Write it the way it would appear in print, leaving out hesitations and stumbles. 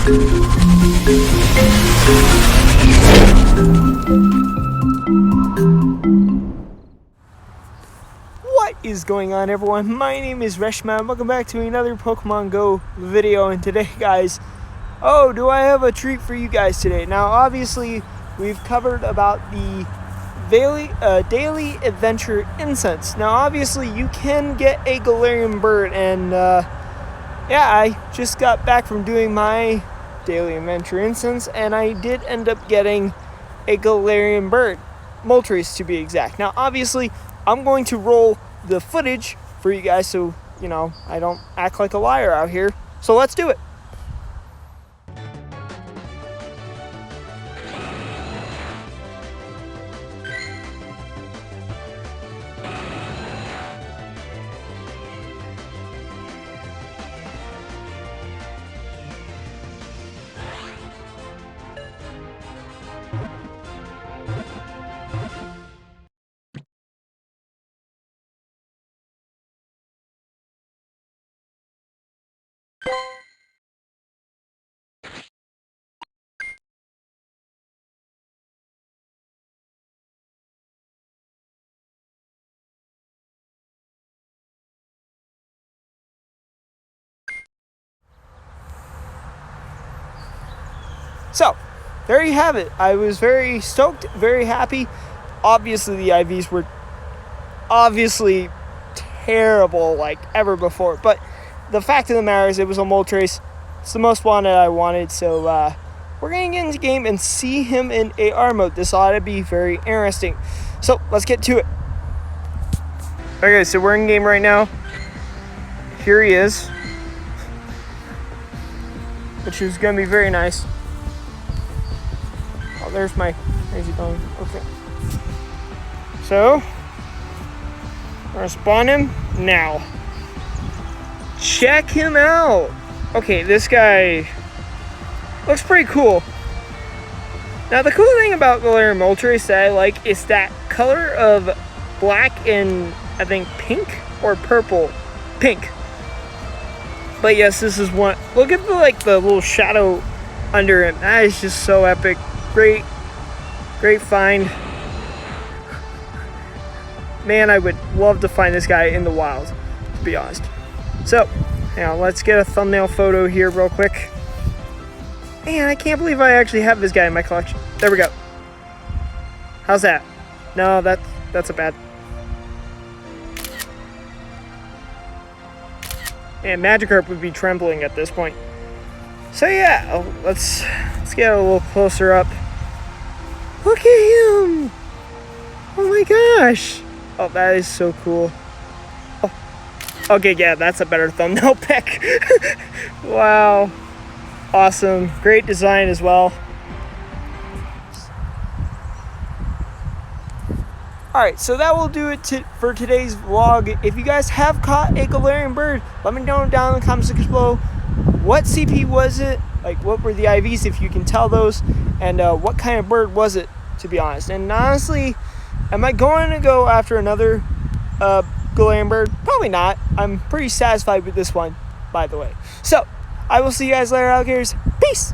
What is going on, everyone? My name is Reshman. Welcome back to another Pokemon Go video. And today, guys, do I have a treat for you guys today. Now, obviously, we've covered about the Daily Adventure Incense. Now, obviously, you can get a Galarian bird, and yeah, I just got back from doing my Daily Adventure Incense, and I did end up getting a Galarian bird, Moltres to be exact. Now, obviously, I'm going to roll the footage for you guys so, you know, I don't act like a liar out here. So let's do it. So, there you have it. I was very stoked, very happy. Obviously, the IVs were obviously terrible like ever before. But the fact of the matter is it was a Moltres. It's the most wanted I wanted. So, we're going to get into the game and see him in AR mode. This ought to be very interesting. So, let's get to it. Okay, so we're in game right now. Here he is. Which is going to be very nice. Oh, there's my... Where's he going? Okay. So, we're gonna spawn him now. Check him out. Okay, this guy looks pretty cool. Now, the cool thing about Galarian Moltres that I like is that color of black and, I think, pink or purple. Pink. But yes, this is one. Look at the little shadow under him. That is just so epic. Great find. Man, I would love to find this guy in the wild, to be honest. So, now let's get a thumbnail photo here real quick. Man, I can't believe I actually have this guy in my collection. There we go. How's that? No, that's a bad. And Magikarp would be trembling at this point. So yeah, let's get a little closer up. Look at him! Oh my gosh! Oh, that is so cool. Oh. Okay, yeah, that's a better thumbnail pick. Wow. Awesome. Great design as well. Alright, so that will do it for today's vlog. If you guys have caught a Galarian bird, let me know down in the comments section below. What CP was it? Like, what were the IVs, if you can tell those? And what kind of bird was it, to be honest? And honestly, am I going to go after another Galarian bird? Probably not. I'm pretty satisfied with this one, by the way. So, I will see you guys later, alligators. Peace!